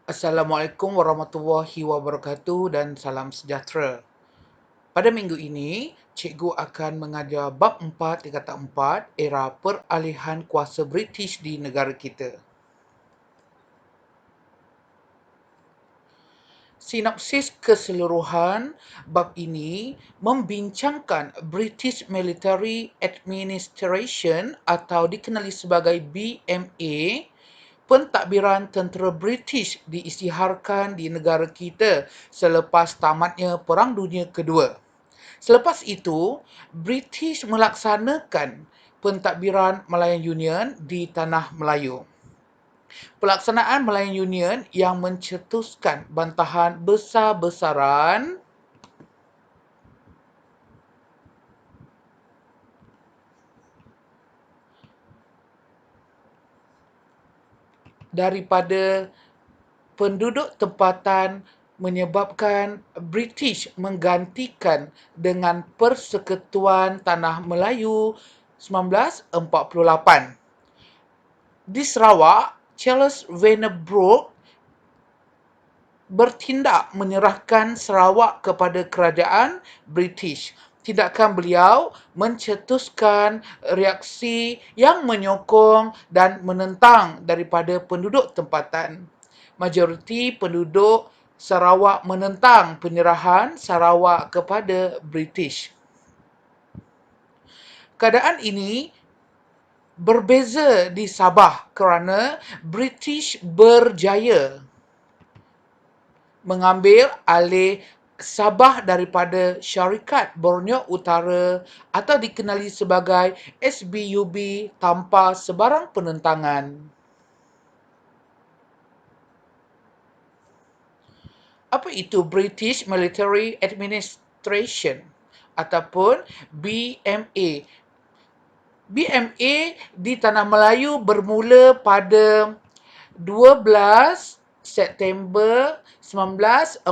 Assalamualaikum warahmatullahi wabarakatuh dan salam sejahtera. Pada minggu ini, cikgu akan mengajar bab 4 tingkatan 4, era peralihan kuasa British di negara kita. Sinopsis keseluruhan bab ini membincangkan British Military Administration atau dikenali sebagai BMA. Pentadbiran tentera British diisytiharkan di negara kita selepas tamatnya Perang Dunia Kedua. Selepas itu, British melaksanakan pentadbiran Malayan Union di Tanah Melayu. Pelaksanaan Malayan Union yang mencetuskan bantahan besar-besaran daripada penduduk tempatan menyebabkan British menggantikan dengan Persekutuan Tanah Melayu 1948. Di Sarawak, Charles Vandenbroek bertindak menyerahkan Sarawak kepada kerajaan British. Tindakan beliau mencetuskan reaksi yang menyokong dan menentang daripada penduduk tempatan. Majoriti penduduk Sarawak menentang penyerahan Sarawak kepada British. Keadaan ini berbeza di Sabah kerana British berjaya mengambil alih Sabah daripada Syarikat Borneo Utara atau dikenali sebagai SBUB tanpa sebarang penentangan. Apa itu British Military Administration ataupun BMA? BMA di Tanah Melayu bermula pada 12 September 1945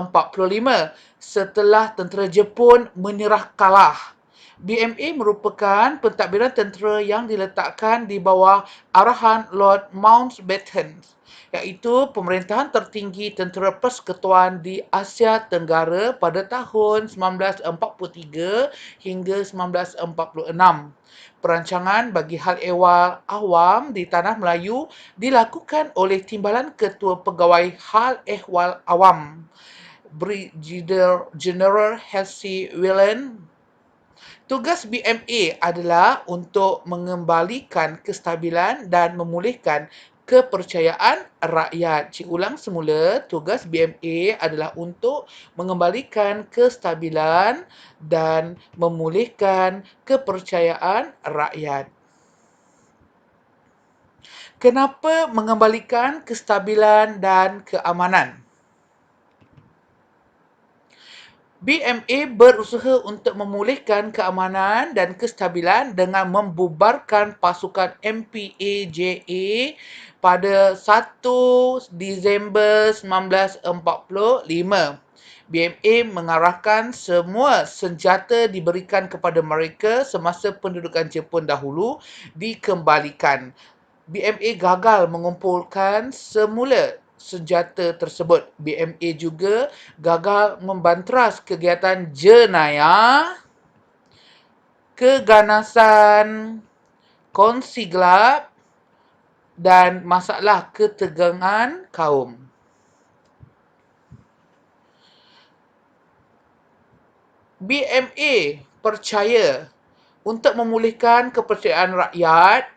setelah tentera Jepun menyerah kalah. BMA merupakan pentadbiran tentera yang diletakkan di bawah arahan Lord Mountbatten, iaitu pemerintahan tertinggi tentera persekutuan di Asia Tenggara pada tahun 1943 hingga 1946. Perancangan bagi hal ehwal awam di Tanah Melayu dilakukan oleh Timbalan Ketua Pegawai Hal Ehwal Awam, Brigadier General Halsey Whelan. Tugas BMA adalah untuk mengembalikan kestabilan dan memulihkan kepercayaan rakyat. Cik ulang semula, tugas BMA adalah untuk mengembalikan kestabilan dan memulihkan kepercayaan rakyat. Kenapa mengembalikan kestabilan dan keamanan? BMA berusaha untuk memulihkan keamanan dan kestabilan dengan membubarkan pasukan MPAJA pada 1 Disember 1945. BMA mengarahkan semua senjata diberikan kepada mereka semasa pendudukan Jepun dahulu dikembalikan. BMA gagal mengumpulkan semula senjata tersebut. BMA juga gagal membanteras kegiatan jenayah, keganasan, kongsi gelap dan masalah ketegangan kaum. BMA percaya untuk memulihkan kepercayaan rakyat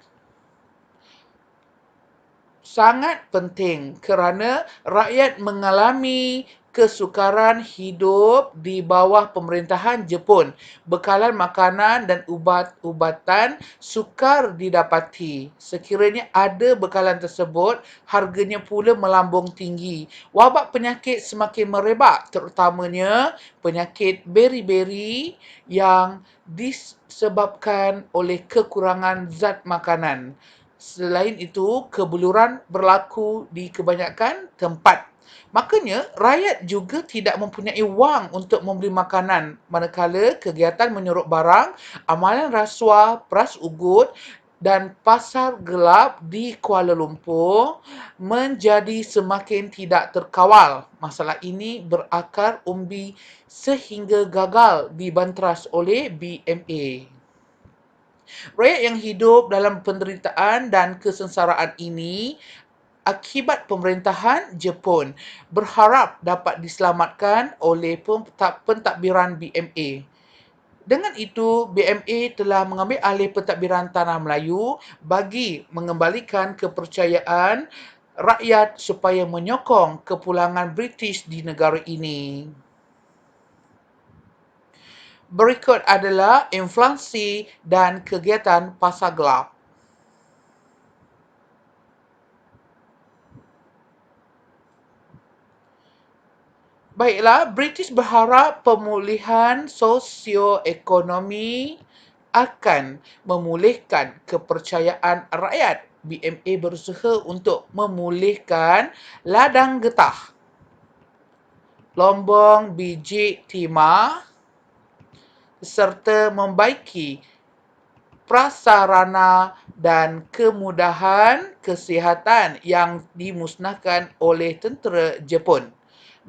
sangat penting kerana rakyat mengalami kesukaran hidup di bawah pemerintahan Jepun. Bekalan makanan dan ubat-ubatan sukar didapati. Sekiranya ada bekalan tersebut, harganya pula melambung tinggi. Wabak penyakit semakin merebak, terutamanya penyakit beri-beri yang disebabkan oleh kekurangan zat makanan. Selain itu, kebuluran berlaku di kebanyakan tempat. Makanya, rakyat juga tidak mempunyai wang untuk membeli makanan, manakala kegiatan menyuruk barang, amalan rasuah, peras ugut dan pasar gelap di Kuala Lumpur menjadi semakin tidak terkawal. Masalah ini berakar umbi sehingga gagal dibanteras oleh BMA. Rakyat yang hidup dalam penderitaan dan kesengsaraan ini akibat pemerintahan Jepun berharap dapat diselamatkan oleh pentadbiran BMA. Dengan itu, BMA telah mengambil alih pentadbiran Tanah Melayu bagi mengembalikan kepercayaan rakyat supaya menyokong kepulangan British di negara ini. Berikut adalah inflasi dan kegiatan pasar gelap. Baiklah, British berharap pemulihan sosioekonomi akan memulihkan kepercayaan rakyat. BMA berusaha untuk memulihkan ladang getah, lombong biji timah serta membaiki prasarana dan kemudahan kesihatan yang dimusnahkan oleh tentera Jepun.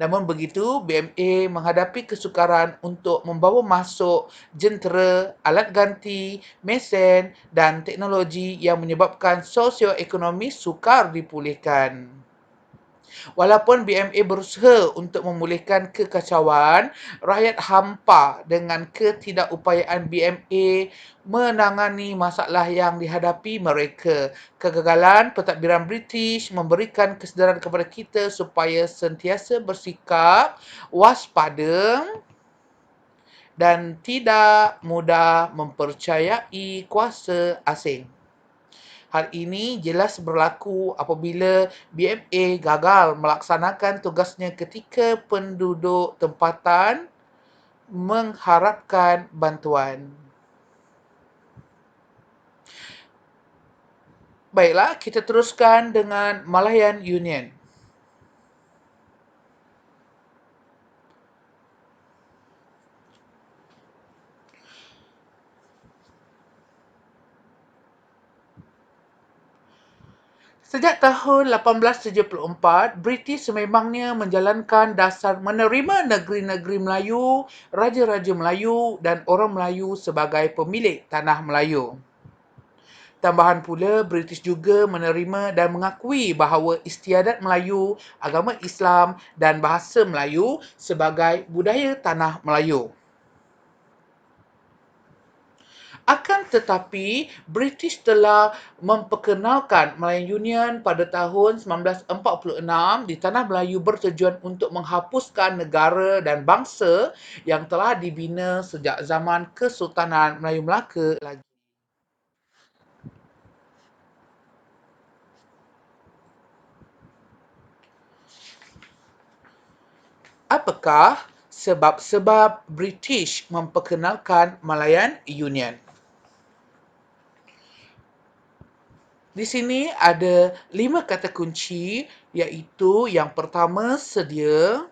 Namun begitu, BMA menghadapi kesukaran untuk membawa masuk jentera, alat ganti, mesin dan teknologi yang menyebabkan sosioekonomi sukar dipulihkan. Walaupun BMA berusaha untuk memulihkan kekacauan, rakyat hampa dengan ketidakupayaan BMA menangani masalah yang dihadapi mereka. Kegagalan pentadbiran British memberikan kesedaran kepada kita supaya sentiasa bersikap waspada dan tidak mudah mempercayai kuasa asing. Hal ini jelas berlaku apabila BMA gagal melaksanakan tugasnya ketika penduduk tempatan mengharapkan bantuan. Baiklah, kita teruskan dengan Malayan Union. Sejak tahun 1874, British sememangnya menjalankan dasar menerima negeri-negeri Melayu, raja-raja Melayu dan orang Melayu sebagai pemilik tanah Melayu. Tambahan pula, British juga menerima dan mengakui bahawa istiadat Melayu, agama Islam dan bahasa Melayu sebagai budaya tanah Melayu. Akan tetapi, British telah memperkenalkan Malayan Union pada tahun 1946 di Tanah Melayu bertujuan untuk menghapuskan negara dan bangsa yang telah dibina sejak zaman Kesultanan Melayu Melaka lagi. Apakah sebab-sebab British memperkenalkan Malayan Union? Di sini ada 5 kata kunci, iaitu yang pertama sedia,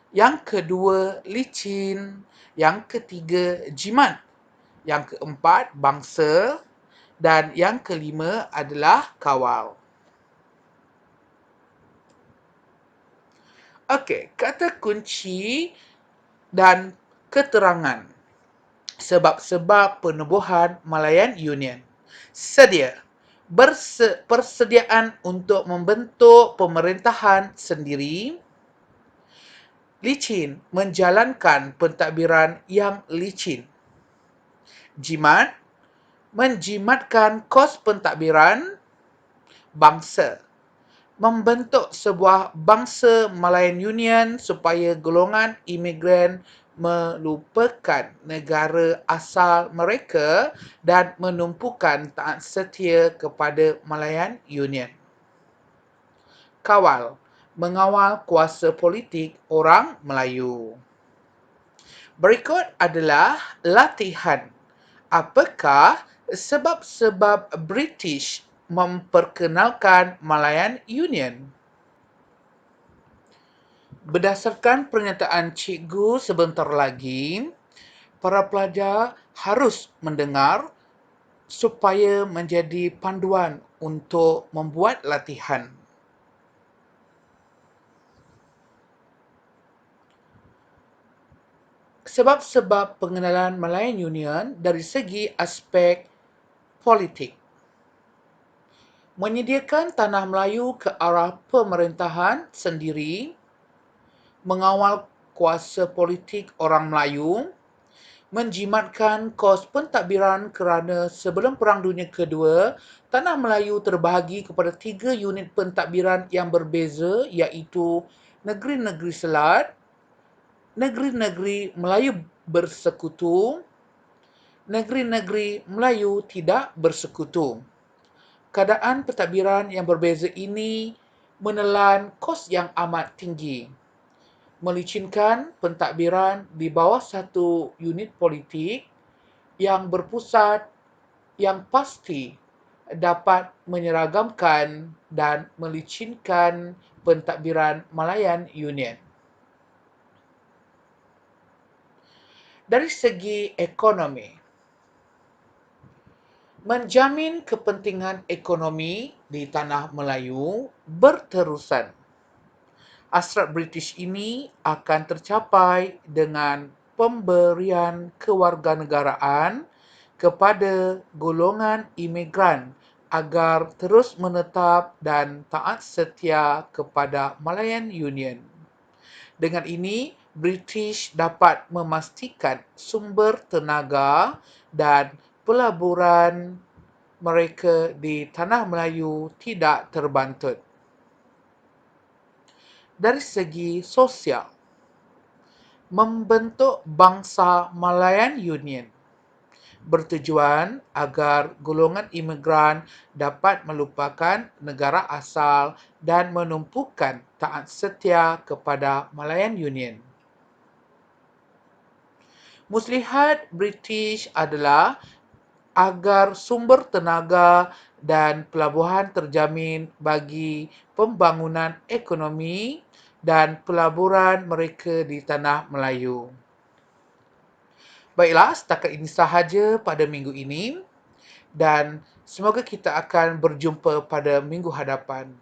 yang kedua licin, yang ketiga jimat, yang keempat bangsa dan yang kelima adalah kawal. Okey, kata kunci dan keterangan. Sebab-sebab penubuhan Malayan Union. Sedia. Persediaan untuk membentuk pemerintahan sendiri. Licin. Menjalankan pentadbiran yang licin. Jimat. Menjimatkan kos pentadbiran. Bangsa. Membentuk sebuah bangsa Malayan Union supaya golongan imigran melupakan negara asal mereka dan menumpukan taat setia kepada Malayan Union. Kawal. Mengawal kuasa politik orang Melayu. Berikut adalah latihan. Apakah sebab-sebab British memperkenalkan Malayan Union? Berdasarkan pernyataan cikgu sebentar lagi, para pelajar harus mendengar supaya menjadi panduan untuk membuat latihan. Sebab-sebab pengenalan Malayan Union dari segi aspek politik. Menyediakan tanah Melayu ke arah pemerintahan sendiri, mengawal kuasa politik orang Melayu, menjimatkan kos pentadbiran kerana sebelum Perang Dunia Kedua, tanah Melayu terbahagi kepada 3 unit pentadbiran yang berbeza iaitu Negeri-Negeri Selat, Negeri-Negeri Melayu Bersekutu, Negeri-Negeri Melayu Tidak Bersekutu. Keadaan pentadbiran yang berbeza ini menelan kos yang amat tinggi, melicinkan pentadbiran di bawah satu unit politik yang berpusat yang pasti dapat menyeragamkan dan melicinkan pentadbiran Malayan Union. Dari segi ekonomi, menjamin kepentingan ekonomi di tanah Melayu berterusan. Hasrat British ini akan tercapai dengan pemberian kewarganegaraan kepada golongan imigran agar terus menetap dan taat setia kepada Malayan Union. Dengan ini, British dapat memastikan sumber tenaga dan pelaburan mereka di tanah Melayu tidak terbantut. Dari segi sosial, membentuk bangsa Malayan Union bertujuan agar golongan imigran dapat melupakan negara asal dan menumpukan taat setia kepada Malayan Union. Muslihat British adalah agar sumber tenaga dan pelabuhan terjamin bagi pembangunan ekonomi dan pelaburan mereka di tanah Melayu. Baiklah, setakat ini sahaja pada minggu ini dan semoga kita akan berjumpa pada minggu hadapan.